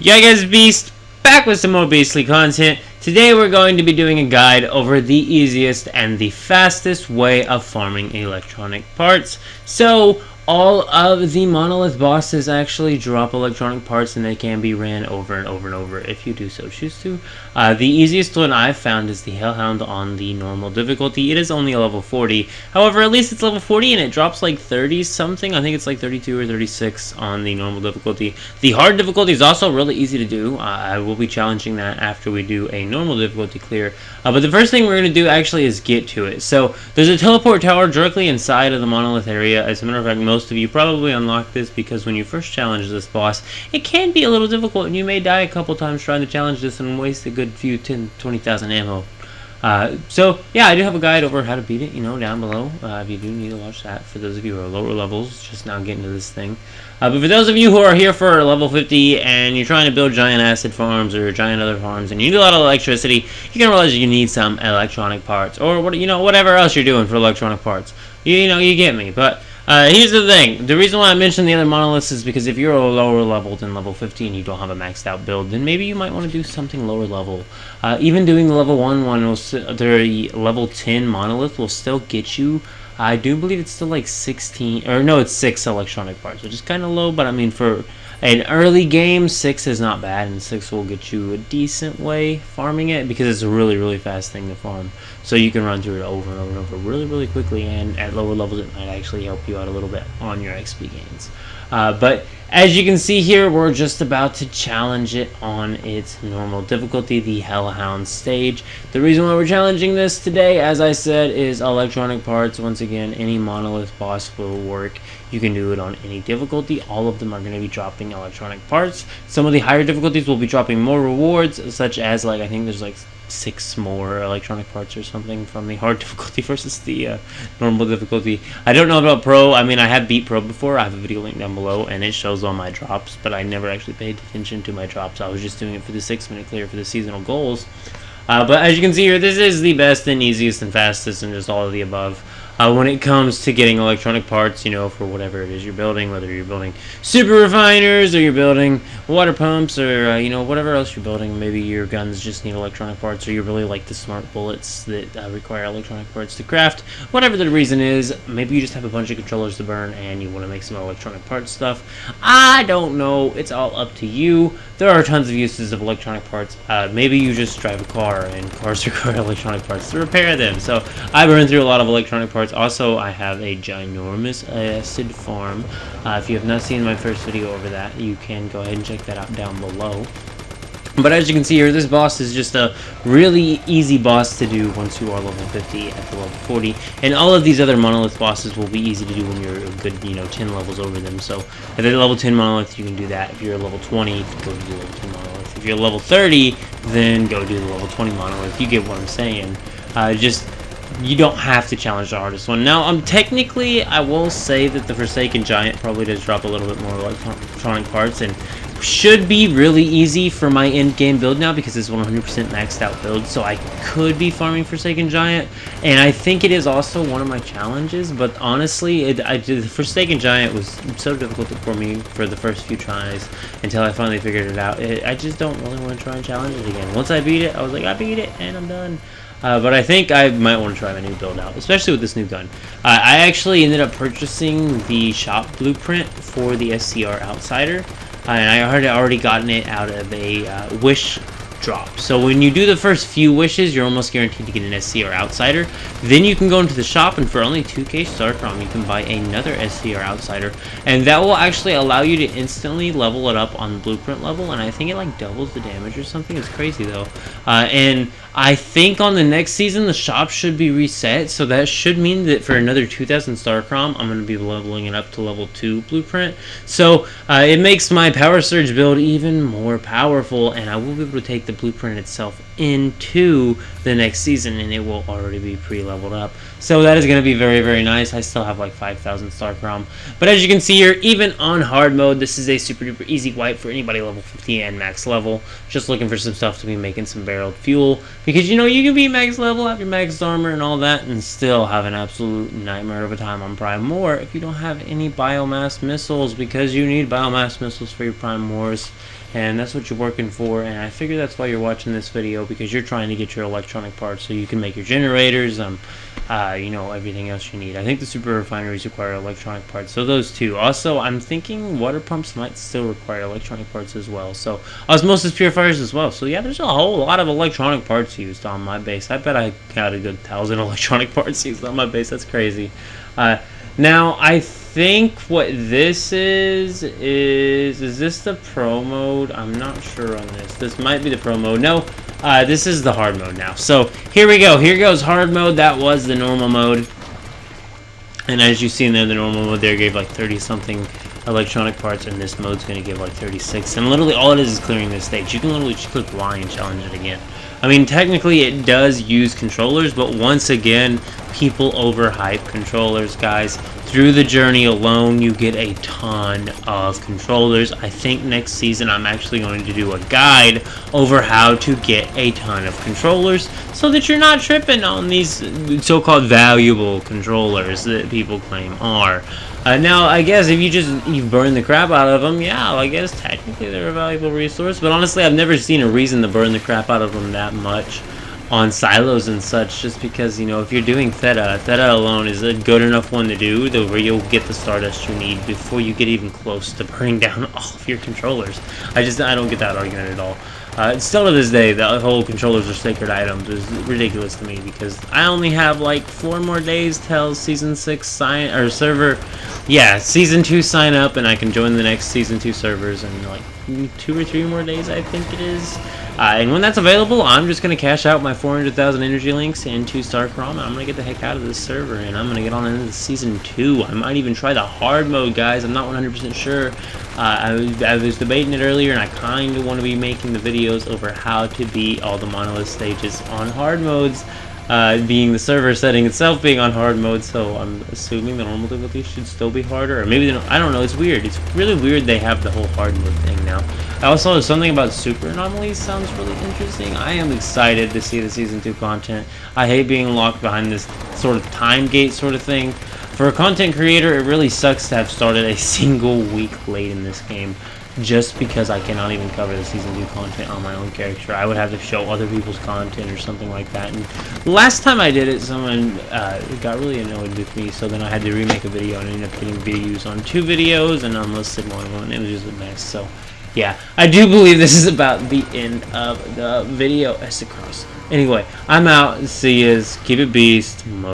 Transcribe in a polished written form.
Yeah guys, Beast, back with some more Beastly content. Today we're going to be doing a guide over the easiest and the fastest way of farming electronic parts. So, all of the MonoLith bosses actually drop electronic parts and they can be ran over and over and over if you do so choose to. The easiest one I've found is the Hound on the normal difficulty. It is only a level 40. However, at least it's level 40 and it drops like 30 something. I think it's like 32 or 36 on the normal difficulty. The hard difficulty is also really easy to do. I will be challenging that after we do a normal difficulty clear. But the first thing we're going to do actually is get to it. So there's a teleport tower directly inside of the MonoLith area. As a matter of fact, most of you probably unlock this because when you first challenge this boss, it can be a little difficult and you may die a couple times trying to challenge this and waste a good few 20,000 ammo. So yeah, I do have a guide over how to beat it, down below, if you do need to watch that, for those of you who are lower levels, just now getting to this thing. But for those of you who are here for level 50 and you're trying to build giant acid farms or giant other farms and you need a lot of electricity, you're going to realize you need some electronic parts, or whatever else you're doing for electronic parts. You get me. But here's the thing. The reason why I mentioned the other monoliths is because if you're a lower level than level 50 and you don't have a maxed out build, then maybe you might want to do something lower level. Even doing the level 1 one, the level 10 monolith will still get you, I do believe it's still like 16, or no, it's 6 electronic parts, which is kind of low, but I mean for an early game, 6 is not bad, and 6 will get you a decent way farming it because it's a really, really fast thing to farm. So you can run through it over and over and over really, really quickly, and at lower levels it might actually help you out a little bit on your XP gains. But as you can see here, we're just about to challenge it on its normal difficulty, the Hellhound stage. The reason why we're challenging this today, as I said, is electronic parts. Once again, any monolith boss will work. You can do it on any difficulty. All of them are going to be dropping electronic parts. Some of the higher difficulties will be dropping more rewards, such as, like, I think there's like 6 more electronic parts or something from the hard difficulty versus the normal difficulty. I don't know about pro. I mean, I have beat pro before. I have a video link down below and it shows all my drops, but I never actually paid attention to my drops. I was just doing it for the 6-minute clear for the seasonal goals. But as you can see here, this is the best and easiest and fastest and just all of the above. When it comes to getting electronic parts, for whatever it is you're building, whether you're building super refiners or you're building water pumps or, whatever else you're building. Maybe your guns just need electronic parts, or you really like the smart bullets that require electronic parts to craft. Whatever the reason is, maybe you just have a bunch of controllers to burn and you want to make some electronic parts stuff. I don't know. It's all up to you. There are tons of uses of electronic parts. Maybe you just drive a car and cars require electronic parts to repair them. So I burn through a lot of electronic parts. Also, I have a ginormous acid farm. If you have not seen my first video over that, you can go ahead and check that out down below. But as you can see here, this boss is just a really easy boss to do once you are level 50 at the level 40. And all of these other monolith bosses will be easy to do when you're a good, 10 levels over them. So if you're level 10 monolith, you can do that. If you're level 20, go do the level 10 monolith. If you're level 30, then go do the level 20 monolith. You get what I'm saying. You don't have to challenge the hardest one. Now, technically, I will say that the Forsaken Giant probably does drop a little bit more electronic parts and should be really easy for my end game build now because it's 100% maxed out build, so I could be farming Forsaken Giant, and I think it is also one of my challenges. But honestly, the Forsaken Giant was so difficult for me for the first few tries until I finally figured it out. I just don't really want to try and challenge it again. Once I beat it, I was like, I beat it and I'm done. But I think I might want to try my new build out, especially with this new gun. I actually ended up purchasing the shop blueprint for the SCR Outsider, and I had already gotten it out of a wish drop. So when you do the first few wishes, you're almost guaranteed to get an SCR Outsider. Then you can go into the shop, and for only 2k Starcrom, you can buy another SCR Outsider, and that will actually allow you to instantly level it up on blueprint level, and I think it like doubles the damage or something. It's crazy though. And I think on the next season the shop should be reset, so that should mean that for another 2,000 Starcrom, I'm going to be leveling it up to level 2 blueprint. So it makes my Power Surge build even more powerful, and I will be able to take the blueprint itself into the next season, and it will already be pre-leveled up. So that is going to be very, very nice. I still have like 5,000 Starcrom. But as you can see here, even on hard mode, this is a super duper easy wipe for anybody level 50 and max level. Just looking for some stuff to be making some barreled fuel. Because you can be max level, have your max armor and all that, and still have an absolute nightmare of a time on Prime War if you don't have any biomass missiles, because you need biomass missiles for your Prime Wars. and that's what you're working for. And I figure that's why you're watching this video, because you're trying to get your electronic parts so you can make your generators, you know, everything else you need. I think the super refineries require electronic parts, so those two. Also, I'm thinking water pumps might still require electronic parts as well, so osmosis purifiers as well. So yeah, there's a whole lot of electronic parts used on my base. I bet I got a good 1,000 electronic parts used on my base. That's crazy. Now I think what this is this the pro mode? I'm not sure on this. This might be the pro mode. No, this is the hard mode now. So here we go. Here goes hard mode. That was the normal mode. And as you see in there, the normal mode there gave like 30 something electronic parts, and this mode's going to give like 36. And literally all it is clearing this stage. You can literally just click Y and challenge it again. I mean, technically it does use controllers, but once again, people overhype controllers, guys. Through the journey alone, you get a ton of controllers. I think next season I'm actually going to do a guide over how to get a ton of controllers so that you're not tripping on these so-called valuable controllers that people claim are. Now, I guess if you burn the crap out of them, yeah, I guess technically they're a valuable resource. But honestly, I've never seen a reason to burn the crap out of them that much on silos and such, just because, you know, if you're doing Theta alone is a good enough one to do, where you'll get the Stardust you need before you get even close to burning down all of your controllers. I don't get that argument at all. Still to this day, the whole controllers are sacred items is ridiculous to me, because I only have like 4 more days till Season 6 Season 2 sign up, and I can join the next Season 2 servers in like 2 or 3 more days, I think it is. And when that's available, I'm just going to cash out my 400,000 energy links into StarCrom, and I'm going to get the heck out of this server, and I'm going to get on into Season 2. I might even try the hard mode, guys. I'm not 100% sure. I was debating it earlier, and I kind of want to be making the videos over how to beat all the MonoLith stages on hard modes, being the server setting itself being on hard mode, so I'm assuming the normal difficulty should still be harder, or maybe I don't know. It's weird. It's really weird they have the whole hard mode thing now. Also, something about super anomalies sounds really interesting. I am excited to see the Season 2 content. I hate being locked behind this sort of time gate sort of thing. For a content creator, it really sucks to have started a single week late in this game, just because I cannot even cover the Season 2 content on my own character. I would have to show other people's content or something like that. And last time I did it, someone got really annoyed with me, so then I had to remake a video, and I ended up getting views on 2 videos and unlisted one. It was just a mess. So yeah, I do believe this is about the end of the video. Anyway, I'm out. See yous. Keep it beast.